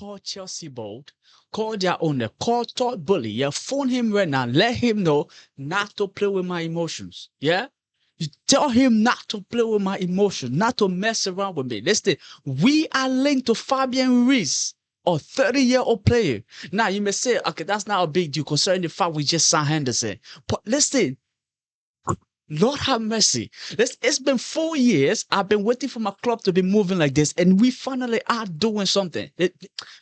call Chelsea bold, call their owner, call Todd Bully, yeah, phone him right now, let him know not to play with my emotions, yeah? You tell him not to play with my emotions, not to mess around with me. Listen, we are linked to Fabián Ruiz, a 30-year-old player. Now, you may say, okay, that's not a big deal concerning the fact we just signed Henderson. But listen, Lord have mercy. It's been 4 years. I've been waiting for my club to be moving like this, and we finally are doing something.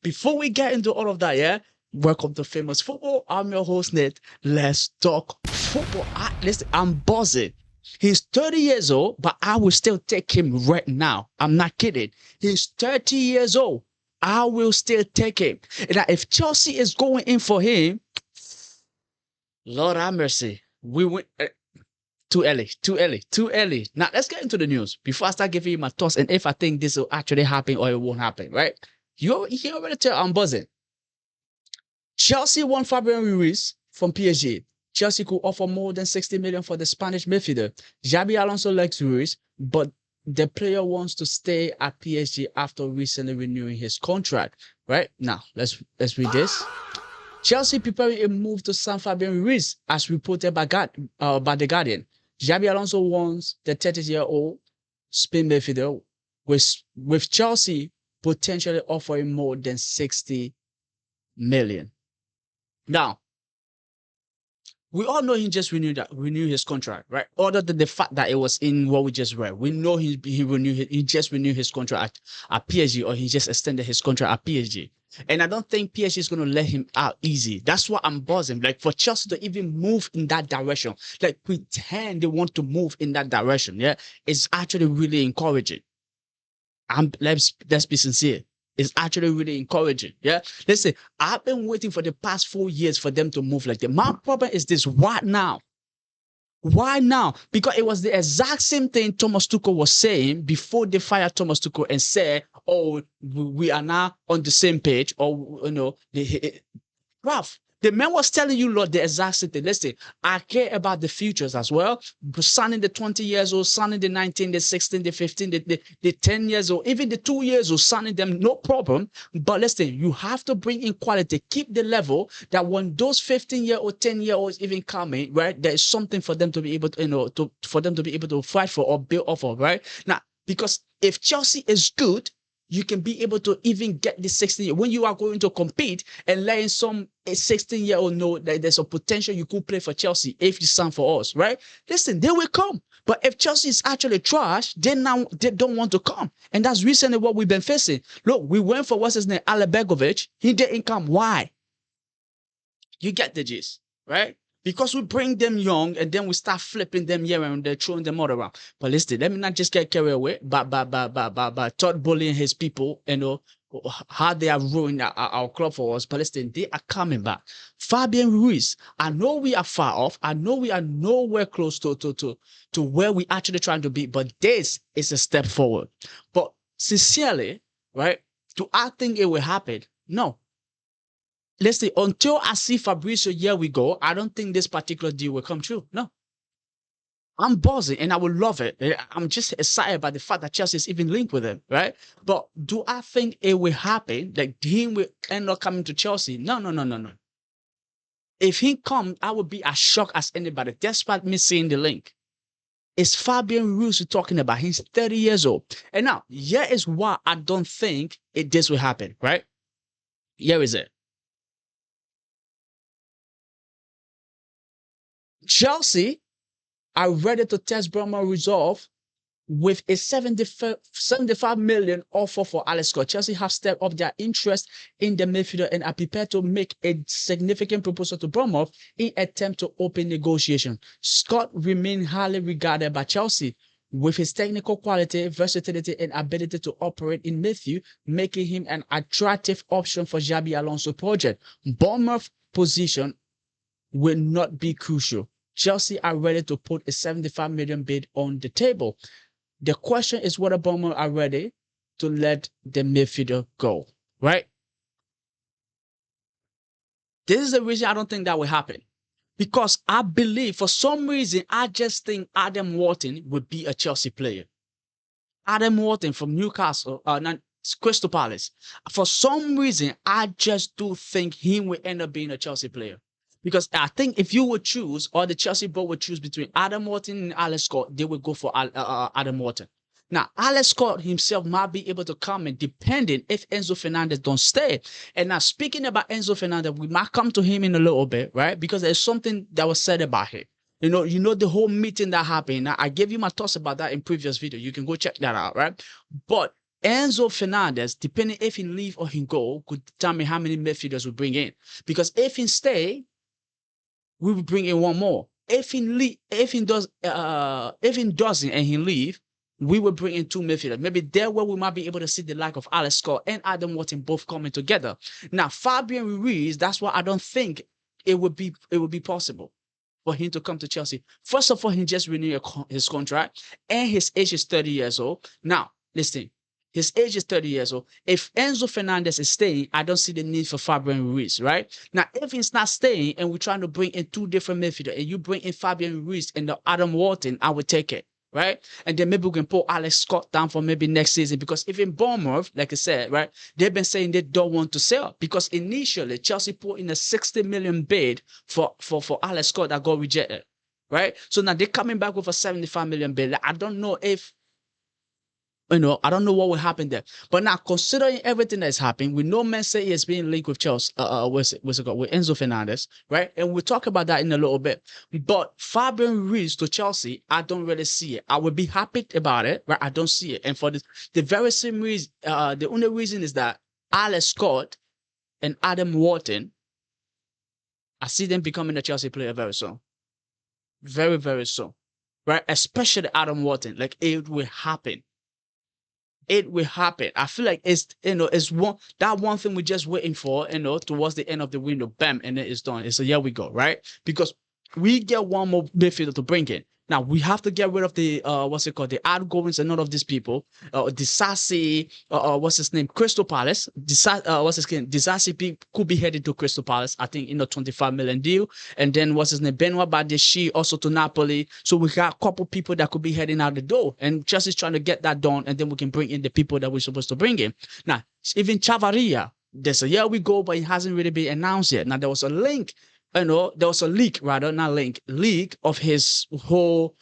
Before we get into all of that, yeah, welcome to Famous Football. I'm your host, Nate. Let's talk football. Listen, I'm buzzing. He's 30 years old, but I will still take him right now. I'm not kidding. He's 30 years old. I will still take him. And if Chelsea is going in for him, Lord have mercy. We win. Too early. Now, let's get into the news before I start giving you my thoughts and if I think this will actually happen or it won't happen, right? You already tell I'm buzzing. Chelsea won Fabián Ruiz from PSG. Chelsea could offer more than 60 million for the Spanish midfielder. Xabi Alonso likes Ruiz, but the player wants to stay at PSG after recently renewing his contract, right? Now, let's read this. Chelsea preparing a move to sign Fabián Ruiz, as reported by The Guardian. Xabi Alonso wants the 30-year-old Spain midfielder, with Chelsea potentially offering more than 60 million. Now, we all know he just renewed his contract, right? Other than the fact that it was in what we just read, we know he just renewed his contract at PSG, or he just extended his contract at PSG. And I don't think PSG is going to let him out easy. That's why I'm buzzing. Like, for Chelsea to even move in that direction, like pretend they want to move in that direction, yeah, it's actually really encouraging. Let's be sincere. It's actually really encouraging, yeah? Listen, I've been waiting for the past 4 years for them to move like that. My problem is this: why now? Why now? Because it was the exact same thing Thomas Tuchel was saying before they fired Thomas Tuchel and said, oh, we are now on the same page, or, you know, Ralph, the man was telling you, Lord, the exact same thing. Listen, I care about the futures as well. Signing the 20 years old, signing the 19, the 16, the 15, the 10 years old, even the 2 years old, signing them, no problem. But listen, you have to bring in quality, keep the level, that when those 15-year-old, 10-year-olds even come in, right, there is something for them to be able to, you know, for them to be able to fight for or build off of, right? Now, because if Chelsea is good, you can be able to even get the 16-year. When you are going to compete and letting some 16-year-old know that there's a potential you could play for Chelsea if you sign for us, right? Listen, they will come. But if Chelsea is actually trash, they don't want to come. And that's recently what we've been facing. Look, we went for, what's his name, Alebegovic. He didn't come. Why? You get the gist, right? Because we bring them young and then we start flipping them here and they're throwing them all around. But listen, let me not just get carried away by Todd Bully and his people, you know, how they have ruined our club for us. But listen, they are coming back. Fabián Ruiz, I know we are far off. I know we are nowhere close to where we actually trying to be, but this is a step forward. But sincerely, right, do I think it will happen? No. Listen, until I see Fabrizio, here we go, I don't think this particular deal will come true. No. I'm buzzing and I will love it. I'm just excited by the fact that Chelsea is even linked with him, right? But do I think it will happen? Like, him will end up coming to Chelsea? No. If he comes, I would be as shocked as anybody, despite me seeing the link. It's Fabián Ruiz we're talking about. He's 30 years old. And now, here is why I don't think this will happen, right? Here is it. Chelsea are ready to test Bournemouth resolve with a 75 million offer for Alex Scott. Chelsea have stepped up their interest in the midfielder and are prepared to make a significant proposal to Bournemouth in attempt to open negotiation. Scott remains highly regarded by Chelsea, with his technical quality, versatility, and ability to operate in midfield, making him an attractive option for Xabi Alonso project. Bournemouth's position will not be crucial. Chelsea are ready to put a 75 million bid on the table. The question is whether Bournemouth are ready to let the midfielder go, right? This is the reason I don't think that will happen. Because I believe, for some reason, I just think Adam Wharton would be a Chelsea player. Adam Wharton from Newcastle, Crystal Palace. For some reason, I just do think he will end up being a Chelsea player. Because I think if you would choose, or the Chelsea board would choose between Adam Wharton and Alex Scott, they would go for Adam Wharton. Now, Alex Scott himself might be able to come in depending if Enzo Fernandez don't stay. And now, speaking about Enzo Fernandez, we might come to him in a little bit, right? Because there's something that was said about him. You know the whole meeting that happened. Now, I gave you my thoughts about that in previous video. You can go check that out, right? But Enzo Fernandez, depending if he leave or he go, could determine how many midfielders we bring in. Because if he stay, we will bring in one more. If he doesn't and he leave, we will bring in two midfielders. Maybe there where we might be able to see the like of Alex Scott and Adam Wharton both coming together. Now, Fabián Ruiz, that's why I don't think it would be possible for him to come to Chelsea. First of all, he just renewed his contract, and his age is 30 years old. Now, listen, his age is 30 years old. If Enzo Fernandez is staying, I don't see the need for Fabián Ruiz, right? Now, if he's not staying and we're trying to bring in two different midfielders, and you bring in Fabián Ruiz and Adam Wharton, I would take it, right? And then maybe we can put Alex Scott down for maybe next season, because even Bournemouth, like I said, right, they've been saying they don't want to sell, because initially Chelsea put in a 60 million bid for Alex Scott that got rejected, right? So now they're coming back with a 75 million bid. I don't know if, I don't know what will happen there. But now, considering everything that's happening, we know Man City is being linked with Chelsea, with Enzo Fernandez, right? And we'll talk about that in a little bit. But Fabián Ruiz to Chelsea, I don't really see it. I would be happy about it, but I don't see it. And for the very same reason, the only reason is that Alex Scott and Adam Wharton, I see them becoming a Chelsea player very soon. Very, very soon, right? Especially Adam Wharton. Like, it will happen. It will happen. I feel like it's one thing we're just waiting for, towards the end of the window, bam, and then it's done. It's here we go, right? Because we get one more midfielder to bring in. Now, we have to get rid of the, the outgoings and none of these people. Disasi, Crystal Palace. Disasi could be headed to Crystal Palace, I think, 25 million deal. And then, Benoit Badiashile also to Napoli. So we got a couple people that could be heading out the door. And Chelsea's trying to get that done, and then we can bring in the people that we're supposed to bring in. Now, even Chavaria, there's a year we go, but it hasn't really been announced yet. Now, there was a leak of his whole,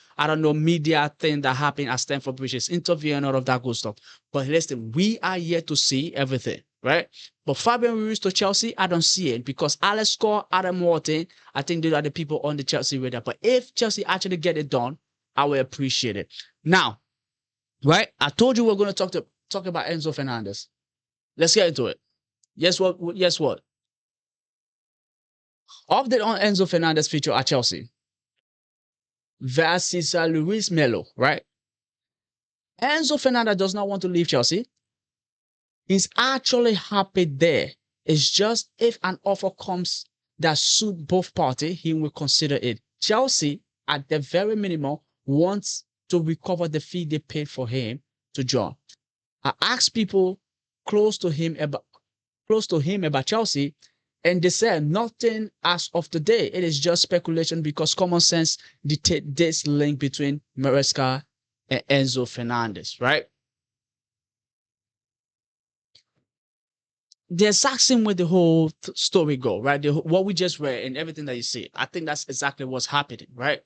media thing that happened at Stamford Bridge, his interview and all of that good stuff. But listen, we are yet to see everything, right? But Fabián Ruiz to Chelsea, I don't see it, because Alex Scott, Adam Wharton, I think those are the people on the Chelsea radar. But if Chelsea actually get it done, I will appreciate it. Now, right? I told you we're going to talk about Enzo Fernandez. Let's get into it. Guess what? Update on Enzo Fernandez feature at Chelsea versus Luis Melo, right? Enzo Fernandez does not want to leave Chelsea. He's actually happy there. It's just if an offer comes that suits both parties, he will consider it. Chelsea, at the very minimum, wants to recover the fee they paid for him to join. I asked people close to him about Chelsea, and they said nothing as of today. It is just speculation, because common sense dictates this link between Maresca and Enzo Fernandez, right? The exact same way the whole story go, right? What we just read and everything that you see, I think that's exactly what's happening, right?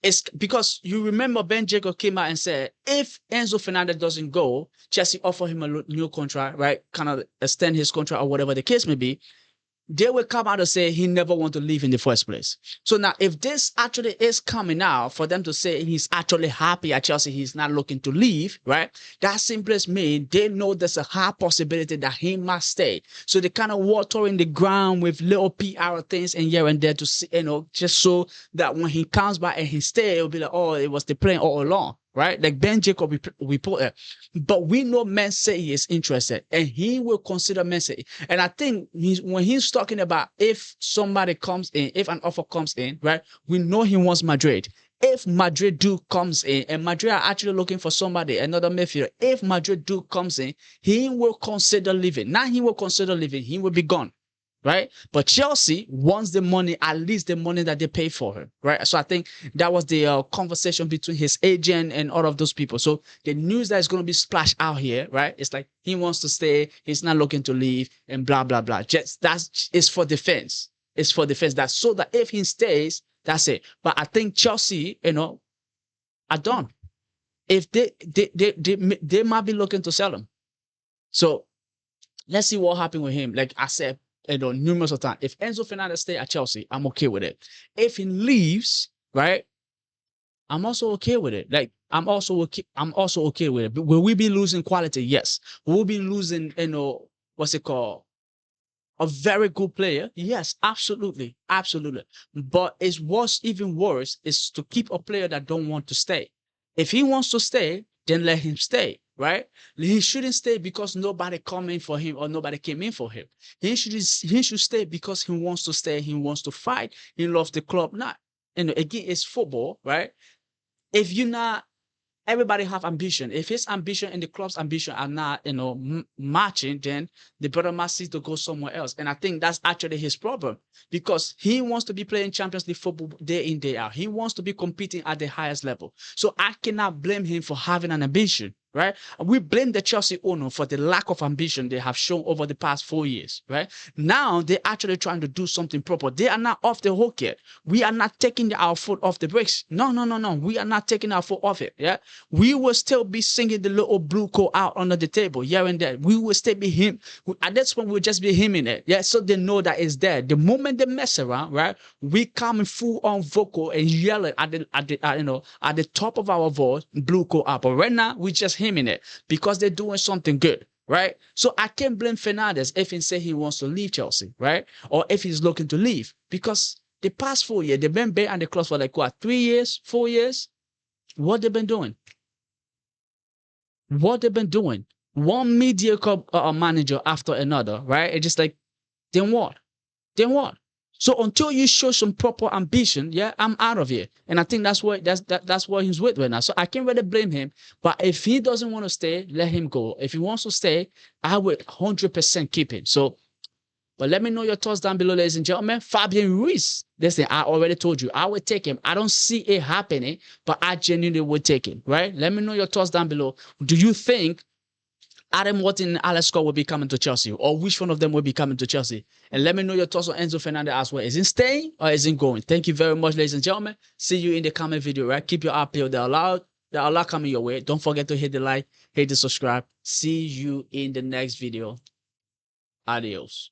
It's because you remember Ben Jacob came out and said, if Enzo Fernandez doesn't go, Chelsea offer him a new contract, right? Kind of extend his contract or whatever the case may be. They will come out and say he never want to leave in the first place. So now, if this actually is coming out for them to say he's actually happy at Chelsea, he's not looking to leave, right? That simply means they know there's a high possibility that he must stay. So they kind of watering the ground with little PR things and here and there to see, just so that when he comes back and he stays, it'll be like, oh, it was the plan all along. Right? Like Ben Jacob reported. But we know Man City is interested, and he will consider Man City. And I think when he's talking about if somebody comes in, if an offer comes in, right? We know he wants Madrid. If Madrid comes in, and Madrid are actually looking for somebody, another midfielder, if Madrid comes in, he will consider leaving. Now he will consider leaving. He will be gone. right? But Chelsea wants the money, at least the money that they pay for him, right? So I think that was the conversation between his agent and all of those people. So the news that is going to be splashed out here, right? It's like he wants to stay, he's not looking to leave, and blah blah blah. Just that's it's for defense. It's for defense. That's so that if he stays, that's it. But I think Chelsea, are done. If they might be looking to sell him. So let's see what happens with him. Like I said, numerous of times. If Enzo Fernández stay at Chelsea, I'm okay with it. If he leaves, right, I'm also okay with it. Like I'm also okay with it. But will we be losing quality? Yes. Will we be losing, what's it called? A very good player? Yes, absolutely, absolutely. But it's even worse is to keep a player that don't want to stay. If he wants to stay, then let him stay, right? He shouldn't stay because nobody come in for him or nobody came in for him. He should stay because he wants to stay. He wants to fight. He loves the club. Not, again, it's football, right? If you're not, everybody have ambition. If his ambition and the club's ambition are not, matching, then the brother must see to go somewhere else. And I think that's actually his problem because he wants to be playing Champions League football day in, day out. He wants to be competing at the highest level. So I cannot blame him for having an ambition, right? We blame the Chelsea owner for the lack of ambition they have shown over the past 4 years, right? Now they're actually trying to do something proper. They are not off the hook yet. We are not taking our foot off the brakes. No. We are not taking our foot off it, yeah? We will still be singing the little blue code out under the table, here and there. We will still be him. At this point, we'll just be hymning it, yeah? So they know that it's there. The moment they mess around, right, we come in full on vocal and yell it at the top of our voice, blue code out. But right now, we just hymning it because they're doing something good, right? So I can't blame Fernandes if he say he wants to leave Chelsea, right? Or if he's looking to leave because the past 4 years, they've been behind the club for like what, 3 years, 4 years? What they've been doing? One mediocre manager after another, right? It's just like, then what? So until you show some proper ambition, yeah, I'm out of here. And I think that's what he's with right now. So I can't really blame him. But if he doesn't want to stay, let him go. If he wants to stay, I would 100% keep him. So, but let me know your thoughts down below, ladies and gentlemen. Fabián Ruiz, listen, I already told you, I would take him. I don't see it happening, but I genuinely would take him, right? Let me know your thoughts down below. Do you think Adam Watkins and Alex Scott will be coming to Chelsea, or which one of them will be coming to Chelsea? And let me know your thoughts on Enzo Fernández as well. Is he staying or is he going? Thank you very much, ladies and gentlemen. See you in the comment video, right? Keep your eye peeled. There are a lot coming your way. Don't forget to hit the like, hit the subscribe. See you in the next video. Adios.